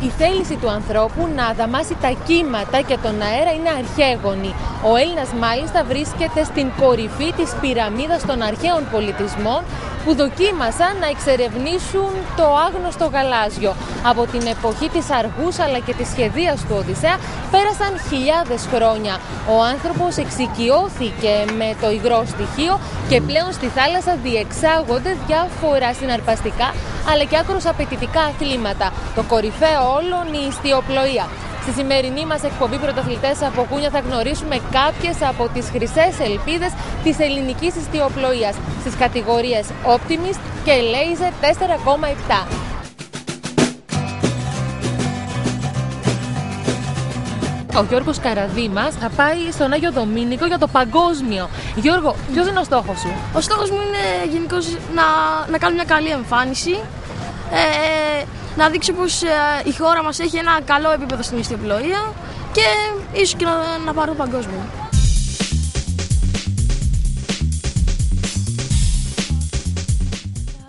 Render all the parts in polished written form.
Η θέληση του ανθρώπου να δαμάσει τα κύματα και τον αέρα είναι αρχαίγονη. Ο Έλληνας μάλιστα βρίσκεται στην κορυφή της πυραμίδας των αρχαίων πολιτισμών που δοκίμασαν να εξερευνήσουν το άγνωστο γαλάζιο. Από την εποχή της Αργούς αλλά και της σχεδίας του Οδυσσέα πέρασαν χιλιάδες χρόνια. Ο άνθρωπος εξοικειώθηκε με το υγρό στοιχείο και πλέον στη θάλασσα διεξάγονται διάφορα συναρπαστικά αλλά και άκρως απαιτητικά αθλήματα. Το κορυφαίο όλων η ιστιοπλοεία. Στη σημερινή μας εκπομπή Πρωταθλητές από Κούνια θα γνωρίσουμε κάποιες από τις χρυσές ελπίδες της ελληνικής ιστιοπλοείας στις κατηγορίες Optimist και Laser 4,7. Ο Γιώργος Καραδήμας θα πάει στον Άγιο Δομήνικο για το παγκόσμιο. Γιώργο, ποιος είναι ο στόχος σου? Ο στόχος μου είναι γενικώς να κάνω μια καλή εμφάνιση, να δείξω πως η χώρα μας έχει ένα καλό επίπεδο στην ιστιοπλοεία και ίσως και να πάρω το παγκόσμιο.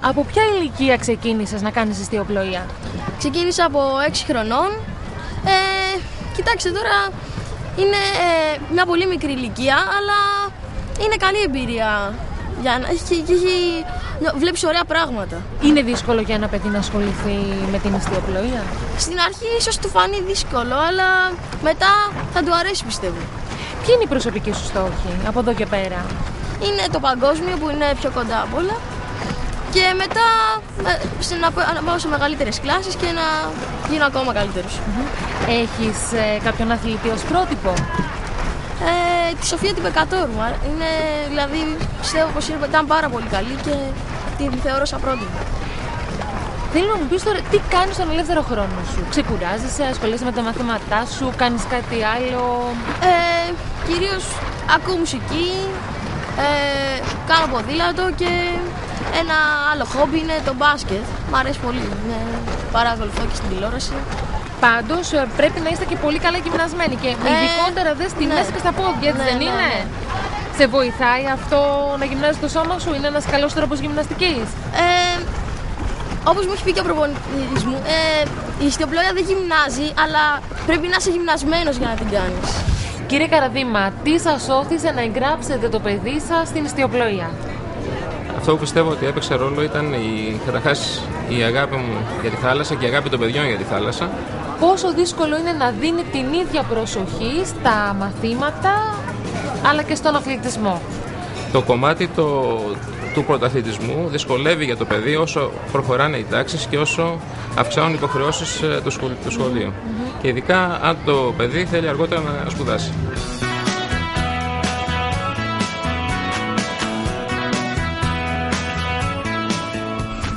Από ποια ηλικία ξεκίνησες να κάνεις ιστιοπλοεία? Ξεκίνησα από 6 χρονών. Κοιτάξτε, τώρα είναι μια πολύ μικρή ηλικία, αλλά είναι καλή εμπειρία. Βλέπεις ωραία πράγματα. Είναι δύσκολο για ένα παιδί να ασχοληθεί με την ιστιοπλοεία? Στην αρχή ίσως του φανεί δύσκολο, αλλά μετά θα του αρέσει, πιστεύω. Ποιοι είναι οι προσωπικοί σου στόχοι από εδώ και πέρα? Είναι το παγκόσμιο που είναι πιο κοντά απ' όλα. Και μετά να πάω σε μεγαλύτερες κλάσεις και να γίνω ακόμα καλύτερος. Έχεις κάποιον αθλητή ως πρότυπο? Τη Σοφία την Πεκατόρου. Δηλαδή πιστεύω πως ήταν πάρα πολύ καλή και την θεωρώ σαν πρότυπο. Θέλω να μου πεις τώρα τι κάνεις στον ελεύθερο χρόνο σου. Ξεκουράζεσαι, ασχολείσαι με τα μαθήματά σου, κάνεις κάτι άλλο? Κυρίως ακούω μουσική, κάνω ποδήλατο και ένα άλλο χόμπι είναι το μπάσκετ. Μ' αρέσει πολύ, παρακολουθώ και στην τηλεόραση. Πάντως πρέπει να είστε και πολύ καλά γυμνασμένοι και ειδικότερα δε στη μέση και στα πόδια, έτσι δεν είναι? Σε βοηθάει αυτό να γυμνάζεις το σώμα σου? Είναι ένας καλός τρόπος γυμναστικής? Όπως μου έχει πει και ο προπονητής μου, η ιστιοπλοεία δεν γυμνάζει, αλλά πρέπει να είσαι γυμνασμένος για να την κάνεις. Κύριε Καραδήμα, τι σας όθησε να εγγράψετε το παιδί σας στην ιστιοπλοεία? Αυτό που πιστεύω ότι έπαιξε ρόλο ήταν καταρχάς η αγάπη μου για τη θάλασσα και η αγάπη των παιδιών για τη θάλασσα. Πόσο δύσκολο είναι να δίνει την ίδια προσοχή στα μαθήματα αλλά και στον αθλητισμό? Το κομμάτι του πρωταθλητισμού δυσκολεύει για το παιδί όσο προχωράνε οι τάξεις και όσο αυξάνουν οι υποχρεώσεις του σχολείου. Και ειδικά αν το παιδί θέλει αργότερα να σπουδάσει.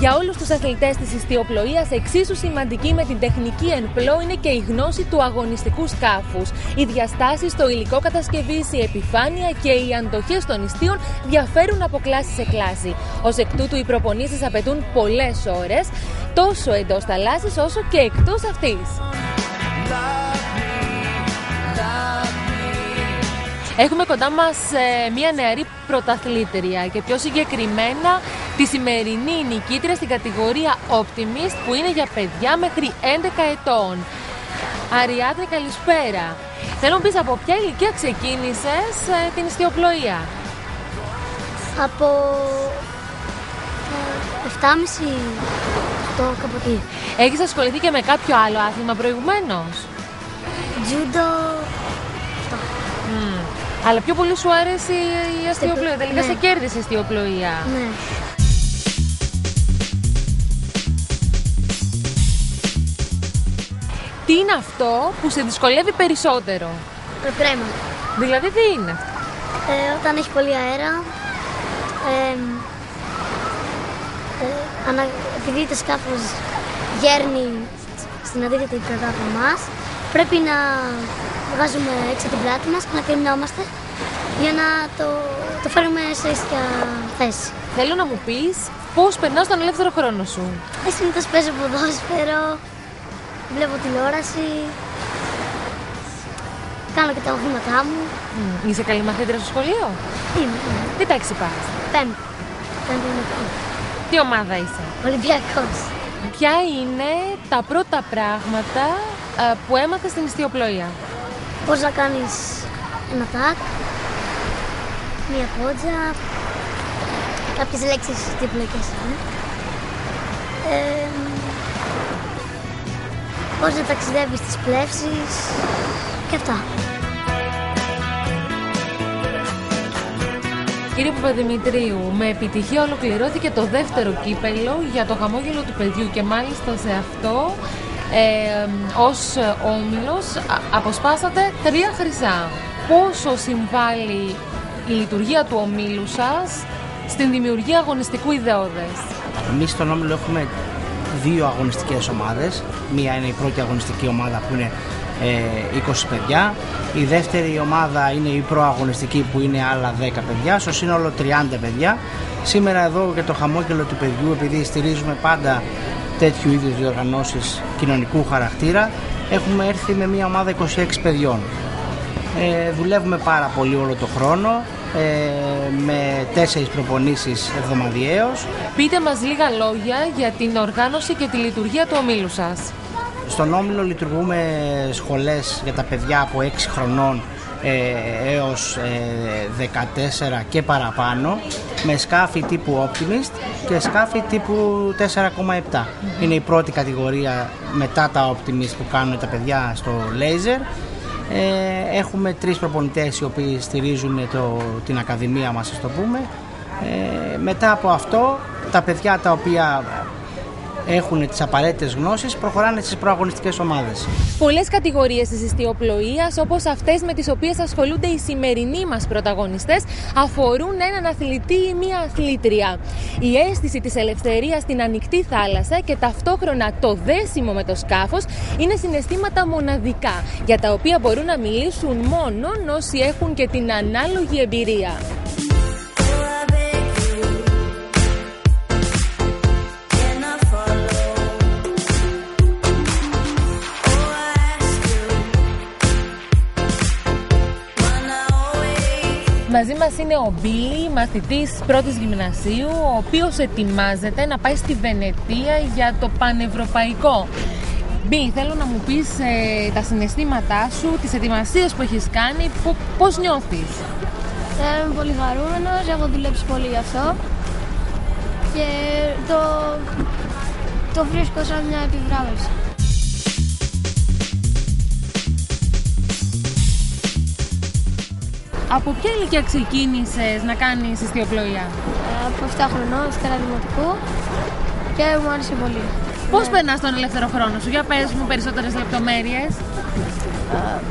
Για όλους τους αθλητές της ιστιοπλοείας εξίσου σημαντική με την τεχνική εν πλώ είναι και η γνώση του αγωνιστικού σκάφους. Οι διαστάσεις, το υλικό κατασκευής, η επιφάνεια και οι αντοχές των ιστίων διαφέρουν από κλάση σε κλάση. Ως εκ τούτου οι προπονήσεις απαιτούν πολλές ώρες, τόσο εντός θαλάσσης όσο και εκτός αυτής. Έχουμε κοντά μας μια νεαρή πρωταθλήτρια και πιο συγκεκριμένα τη σημερινή νικήτρια στην κατηγορία Optimist που είναι για παιδιά μέχρι 11 ετών. Αριάδνη, καλησπέρα. Θέλω να πεις από ποια ηλικία ξεκίνησες την ιστιοπλοεία? Από 7,5 το καποτή. Έχεις ασχοληθεί και με κάποιο άλλο άθλημα προηγουμένως? Τζούντο. Αλλά πιο πολύ σου άρεσε η αστιοπλοεία. Τελικά σε κέρδισε η αστιοπλοεία. Ναι. Τι είναι αυτό που σε δυσκολεύει περισσότερο? Το κρέμα. Δηλαδή τι είναι? Όταν έχει πολύ αέρα, επειδή το σκάφος γέρνει στην αντίθετη πλευρά από εμάς, πρέπει να βγάζουμε έξω την πλάτη μας και να κρυμνόμαστε για να το φέρουμε σε ίσια θέση. Θέλω να μου πεις πώς περνάς τον ελεύθερο χρόνο σου. Συνήθως παίζω ποδόσφαιρο, βλέπω τηλεόραση, κάνω και τα μαθήματά μου. Είσαι καλή μαθήτρια στο σχολείο? Είμαι. Τι τάξη πας? Πέμπτη. Τι ομάδα είσαι? Ολυμπιακός. ποια είναι τα πρώτα πράγματα που έμαθες στην ιστιοπλοεία? Πώς να κάνεις ένα τάκ, μία πότζα, κάποιες λέξεις ιστιοπλοϊκές είναι. Πώς να ταξιδεύεις στις πλεύσεις και αυτά. Κύριε Παπαδημητρίου, με επιτυχία ολοκληρώθηκε το δεύτερο κύπελλο για το χαμόγελο του παιδιού και μάλιστα σε αυτό ως όμιλος αποσπάσατε 3 χρυσά. Πόσο συμβάλλει η λειτουργία του ομίλου σας στην δημιουργία αγωνιστικού ιδεώδες? Εμείς στον όμιλο έχουμε 2 αγωνιστικές ομάδες. Μία είναι η πρώτη αγωνιστική ομάδα που είναι 20 παιδιά. Η δεύτερη ομάδα είναι η προαγωνιστική που είναι άλλα 10 παιδιά. Στο σύνολο 30 παιδιά. Σήμερα εδώ για το χαμόγελο του παιδιού, επειδή στηρίζουμε πάντα τέτοιου είδους διοργανώσεις κοινωνικού χαρακτήρα, έχουμε έρθει με μια ομάδα 26 παιδιών. Δουλεύουμε πάρα πολύ όλο το χρόνο, με 4 προπονήσεις εβδομαδιαίως. Πείτε μας λίγα λόγια για την οργάνωση και τη λειτουργία του ομίλου σας. Στον όμιλο λειτουργούμε σχολές για τα παιδιά από 6 χρονών έως 14 και παραπάνω, με σκάφη τύπου Optimist και σκάφη τύπου 4,7. Είναι η πρώτη κατηγορία μετά τα Optimist που κάνουν τα παιδιά στο Laser. Έχουμε 3 προπονητές οι οποίοι στηρίζουν την ακαδημία μας, ας το πούμε. Μετά από αυτό, τα παιδιά τα οποία έχουν τις απαραίτητες γνώσεις προχωράνε στις προαγωνιστικές ομάδες. Πολλές κατηγορίες της ιστιοπλοείας, όπως αυτές με τις οποίες ασχολούνται οι σημερινοί μας πρωταγωνιστές, αφορούν έναν αθλητή ή μία αθλήτρια. Η αίσθηση της ελευθερίας στην ανοιχτή θάλασσα και ταυτόχρονα το δέσιμο με το σκάφος είναι συναισθήματα μοναδικά, για τα οποία μπορούν να μιλήσουν μόνο όσοι έχουν και την ανάλογη εμπειρία. Μαζί μας είναι ο Μπίλι, μαθητής πρώτης γυμνασίου, ο οποίος ετοιμάζεται να πάει στη Βενετία για το πανευρωπαϊκό. Μπίλι, θέλω να μου πεις τα συναισθήματά σου, τις ετοιμασίες που έχεις κάνει, πώς νιώθεις? Είμαι πολύ χαρούμενος, έχω δουλέψει πολύ γι' αυτό και το βρίσκω σαν μια επιβράβευση. Από ποια ηλικία ξεκίνησες να κάνεις ιστιοπλοεία? Από 7 χρονών, Δευτέρα Δημοτικού, και μου άρεσε πολύ. Πώς περνάς τον ελεύθερο χρόνο σου? Για πες μου περισσότερες λεπτομέρειες.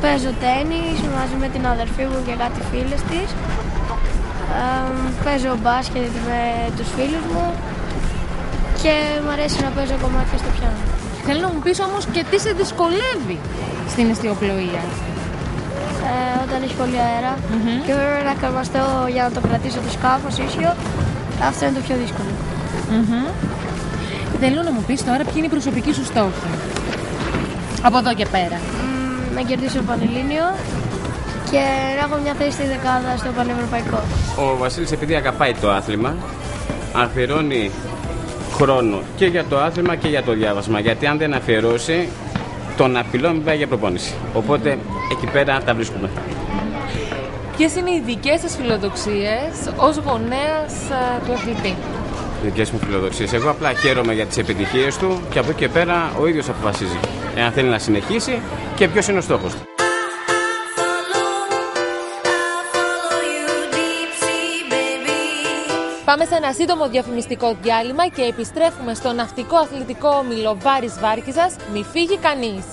Παίζω τένις μαζί με την αδερφή μου και κάτι φίλες της. Παίζω μπάσκετ με τους φίλους μου και μου αρέσει να παίζω κομμάτια στο πιάνο. Θέλω να μου πεις όμως και τι σε δυσκολεύει στην ιστιοπλοεία. Όταν έχει πολύ αέρα και πρέπει να καρμαστώ για να το κρατήσω το σκάφος ίσιο, αυτό είναι το πιο δύσκολο. Θέλω να μου πεις τώρα ποιοι είναι οι προσωπικοί σου στόχοι από εδώ και πέρα. Να κερδίσω το Πανελλήνιο και να έχω μια θέση στη δεκάδα στο πανευρωπαϊκό. Ο Βασίλης, επειδή αγαπάει το άθλημα, αφιερώνει χρόνο και για το άθλημα και για το διάβασμα, γιατί αν δεν αφιερώσει, τον απειλό μην πάει για προπόνηση. Οπότε εκεί πέρα τα βρίσκουμε. Ποιες είναι οι δικές σας φιλοδοξίες ως γονέας του αθλητή? Δικές μου φιλοδοξίες. Εγώ απλά χαίρομαι για τις επιτυχίες του και από εκεί και πέρα ο ίδιος αποφασίζει εάν θέλει να συνεχίσει και ποιος είναι ο στόχος του. Πάμε σε ένα σύντομο διαφημιστικό διάλειμμα και επιστρέφουμε στο ναυτικό αθλητικό όμιλο Βάρης Βάρκηζας. Μη φύγει κανείς.